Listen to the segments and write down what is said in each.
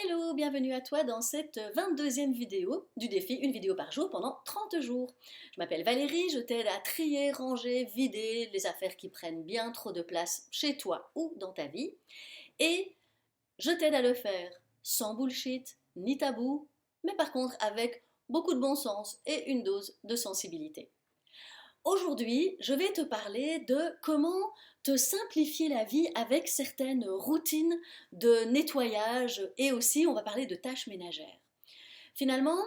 Hello, bienvenue à toi dans cette 22e vidéo du défi une vidéo par jour pendant 30 jours. Je m'appelle Valérie, je t'aide à trier, ranger, vider les affaires qui prennent bien trop de place chez toi ou dans ta vie. Et je t'aide à le faire sans bullshit ni tabou, mais par contre avec beaucoup de bon sens et une dose de sensibilité. Aujourd'hui, je vais te parler de comment te simplifier la vie avec certaines routines de nettoyage et aussi on va parler de tâches ménagères. Finalement,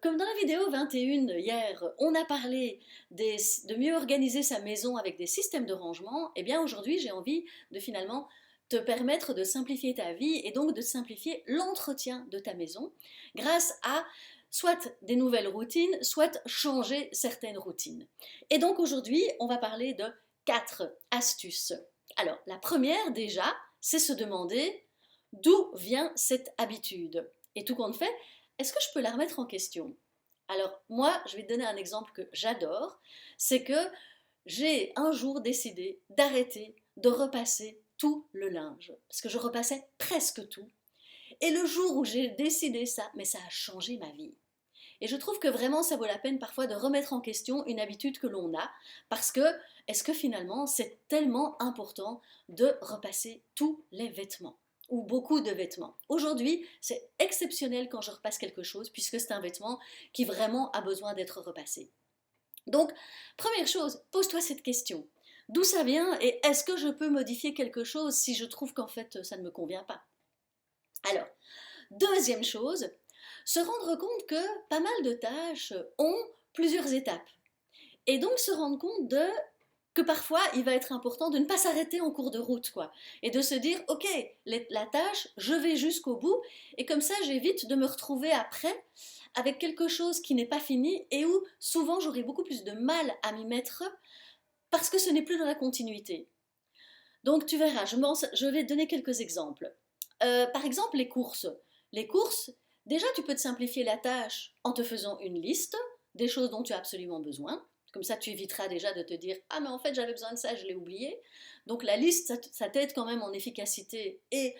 comme dans la vidéo 21 hier, on a parlé de mieux organiser sa maison avec des systèmes de rangement, et bien aujourd'hui j'ai envie de finalement te permettre de simplifier ta vie et donc de simplifier l'entretien de ta maison grâce à soit des nouvelles routines, soit changer certaines routines. Et donc aujourd'hui, on va parler de 4 astuces. Alors, la première déjà, c'est se demander d'où vient cette habitude. Et tout compte fait, est-ce que je peux la remettre en question? Alors, moi, je vais te donner un exemple que j'adore, c'est que j'ai un jour décidé d'arrêter de repasser tout le linge, parce que je repassais presque tout. Et le jour où j'ai décidé ça, mais ça a changé ma vie. Et je trouve que vraiment ça vaut la peine parfois de remettre en question une habitude que l'on a, parce que est-ce que finalement c'est tellement important de repasser tous les vêtements ou beaucoup de vêtements. Aujourd'hui, c'est exceptionnel quand je repasse quelque chose, puisque c'est un vêtement qui vraiment a besoin d'être repassé. Donc, première chose, pose-toi cette question. D'où ça vient et est-ce que je peux modifier quelque chose si je trouve qu'en fait ça ne me convient pas? Alors, deuxième chose, se rendre compte que pas mal de tâches ont plusieurs étapes. Et donc se rendre compte que parfois il va être important de ne pas s'arrêter en cours de route, quoi. Et de se dire, ok, la tâche, je vais jusqu'au bout, et comme ça j'évite de me retrouver après avec quelque chose qui n'est pas fini et où souvent j'aurai beaucoup plus de mal à m'y mettre parce que ce n'est plus dans la continuité. Donc tu verras, je vais te donner quelques exemples. Par exemple, les courses. Les courses, déjà tu peux te simplifier la tâche en te faisant une liste des choses dont tu as absolument besoin. Comme ça, tu éviteras déjà de te dire ah mais en fait j'avais besoin de ça, je l'ai oublié. Donc la liste, ça t'aide quand même en efficacité et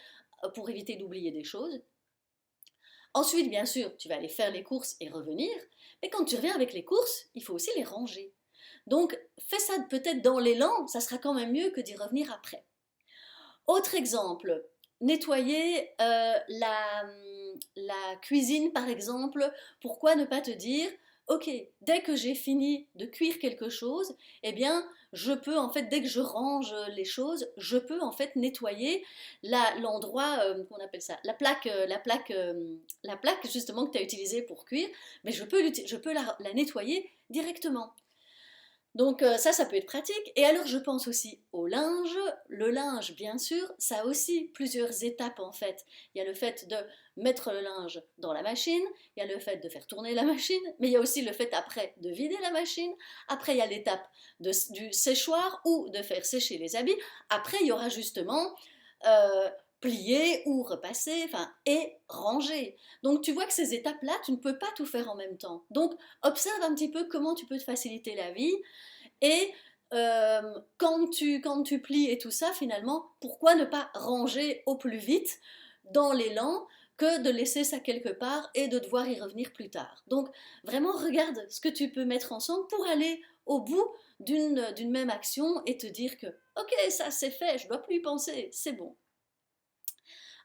pour éviter d'oublier des choses. Ensuite, bien sûr, tu vas aller faire les courses et revenir. Mais quand tu reviens avec les courses, il faut aussi les ranger. Donc fais ça peut-être dans l'élan, ça sera quand même mieux que d'y revenir après. Autre exemple, nettoyer la cuisine par exemple. Pourquoi ne pas te dire, ok, dès que j'ai fini de cuire quelque chose, eh bien, je peux en fait, dès que je range les choses, je peux en fait nettoyer l'endroit, qu'on appelle ça, la plaque justement que tu as utilisée pour cuire, mais je peux la nettoyer directement. Donc ça peut être pratique. Et alors je pense aussi au linge. Le linge, bien sûr, ça a aussi plusieurs étapes en fait. Il y a le fait de mettre le linge dans la machine, il y a le fait de faire tourner la machine, mais il y a aussi le fait après de vider la machine. Après, il y a l'étape du séchoir ou de faire sécher les habits. Après, il y aura justement euh, plier ou repasser, enfin, et ranger. Donc tu vois que ces étapes-là, tu ne peux pas tout faire en même temps. Donc observe un petit peu comment tu peux te faciliter la vie et quand tu plies et tout ça, finalement, pourquoi ne pas ranger au plus vite dans l'élan que de laisser ça quelque part et de devoir y revenir plus tard. Donc vraiment regarde ce que tu peux mettre ensemble pour aller au bout d'une même action et te dire que ok, ça c'est fait, je ne dois plus y penser, c'est bon.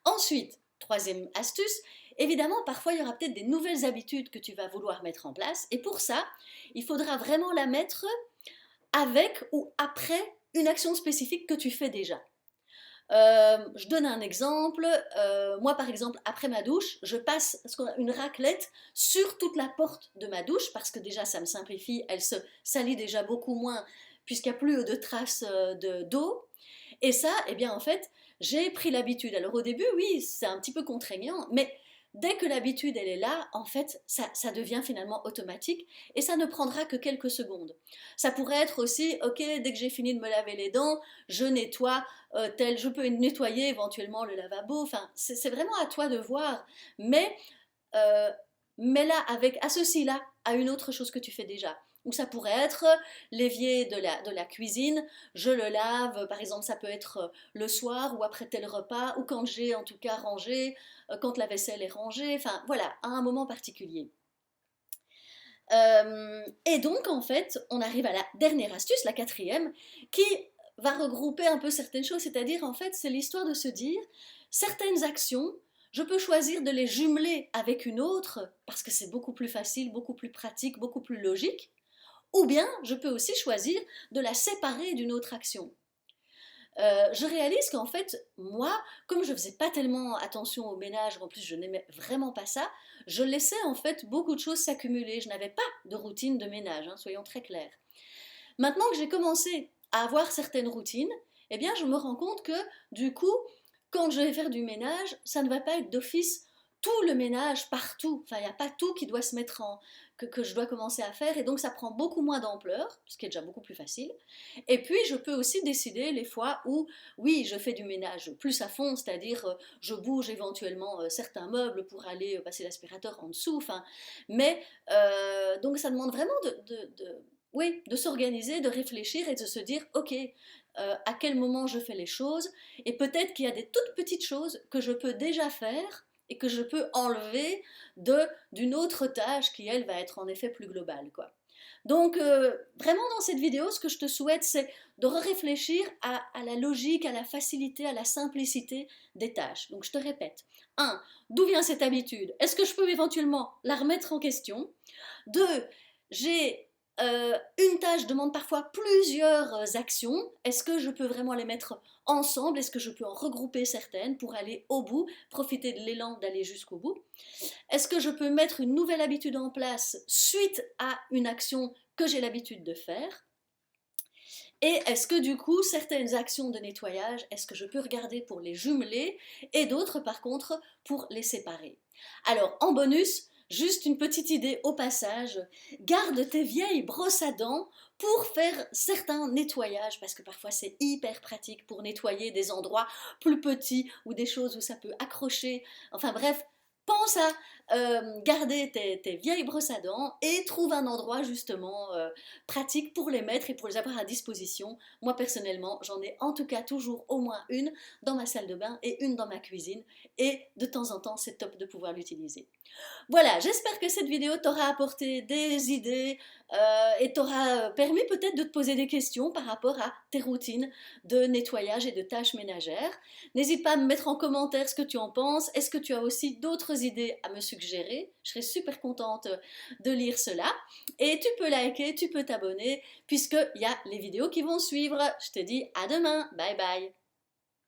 Ensuite, troisième astuce, évidemment, parfois il y aura peut-être des nouvelles habitudes que tu vas vouloir mettre en place et pour ça, il faudra vraiment la mettre avec ou après une action spécifique que tu fais déjà. Je donne un exemple. Moi, par exemple, après ma douche, je passe une raclette sur toute la porte de ma douche parce que déjà, ça me simplifie. Elle se salit déjà beaucoup moins puisqu'il n'y a plus de traces d'eau. Et ça, eh bien, en fait, j'ai pris l'habitude. Alors au début, oui, c'est un petit peu contraignant, mais dès que l'habitude, elle est là, en fait, ça devient finalement automatique et ça ne prendra que quelques secondes. Ça pourrait être aussi, ok, dès que j'ai fini de me laver les dents, je nettoie je peux nettoyer éventuellement le lavabo. Enfin, c'est vraiment à toi de voir, mais euh, mets-la avec, associe-la à une autre chose que tu fais déjà. Ou ça pourrait être l'évier de la cuisine, je le lave, par exemple ça peut être le soir ou après tel repas, ou quand j'ai en tout cas rangé, quand la vaisselle est rangée, enfin voilà, à un moment particulier. Et donc, en fait, on arrive à la dernière astuce, la quatrième, qui va regrouper un peu certaines choses, c'est-à-dire, en fait, c'est l'histoire de se dire, certaines actions, je peux choisir de les jumeler avec une autre, parce que c'est beaucoup plus facile, beaucoup plus pratique, beaucoup plus logique, ou bien je peux aussi choisir de la séparer d'une autre action. Je réalise qu'en fait, moi, comme je faisais pas tellement attention au ménage, en plus je n'aimais vraiment pas ça, je laissais en fait beaucoup de choses s'accumuler. Je n'avais pas de routine de ménage, hein, soyons très clairs. Maintenant que j'ai commencé à avoir certaines routines, eh bien je me rends compte que du coup, quand je vais faire du ménage, ça ne va pas être d'office tout le ménage partout. Enfin, il n'y a pas tout qui doit se mettre en... que je dois commencer à faire, et donc ça prend beaucoup moins d'ampleur, ce qui est déjà beaucoup plus facile. Et puis, je peux aussi décider les fois où, oui, je fais du ménage plus à fond, c'est-à-dire je bouge éventuellement certains meubles pour aller passer l'aspirateur en dessous, enfin, mais donc ça demande vraiment oui, de s'organiser, de réfléchir et de se dire, ok, à quel moment je fais les choses, et peut-être qu'il y a des toutes petites choses que je peux déjà faire et que je peux enlever d'une autre tâche qui, elle, va être en effet plus globale, quoi. Donc, vraiment dans cette vidéo, ce que je te souhaite, c'est de réfléchir à la logique, à la facilité, à la simplicité des tâches. Donc, je te répète. 1. D'où vient cette habitude? Est-ce que je peux éventuellement la remettre en question? 2. J'ai une tâche demande parfois plusieurs actions. Est-ce que je peux vraiment les mettre ensemble? Est-ce que je peux en regrouper certaines pour aller au bout, profiter de l'élan d'aller jusqu'au bout? Est-ce que je peux mettre une nouvelle habitude en place suite à une action que j'ai l'habitude de faire? Et est-ce que du coup, certaines actions de nettoyage, est-ce que je peux regarder pour les jumeler et d'autres par contre pour les séparer? Alors en bonus, juste une petite idée au passage, garde tes vieilles brosses à dents pour faire certains nettoyages, parce que parfois c'est hyper pratique pour nettoyer des endroits plus petits ou des choses où ça peut accrocher. Enfin bref, pense à garder tes vieilles brosses à dents et trouve un endroit justement pratique pour les mettre et pour les avoir à disposition. Moi personnellement, j'en ai en tout cas toujours au moins une dans ma salle de bain et une dans ma cuisine, et de temps en temps c'est top de pouvoir l'utiliser. Voilà, j'espère que cette vidéo t'aura apporté des idées et t'aura permis peut-être de te poser des questions par rapport à tes routines de nettoyage et de tâches ménagères. N'hésite pas à me mettre en commentaire ce que tu en penses. Est-ce que tu as aussi d'autres idées à me suggérer? Je serais super contente de lire cela. Et tu peux liker, tu peux t'abonner, puisqu'il y a les vidéos qui vont suivre. Je te dis à demain, bye bye.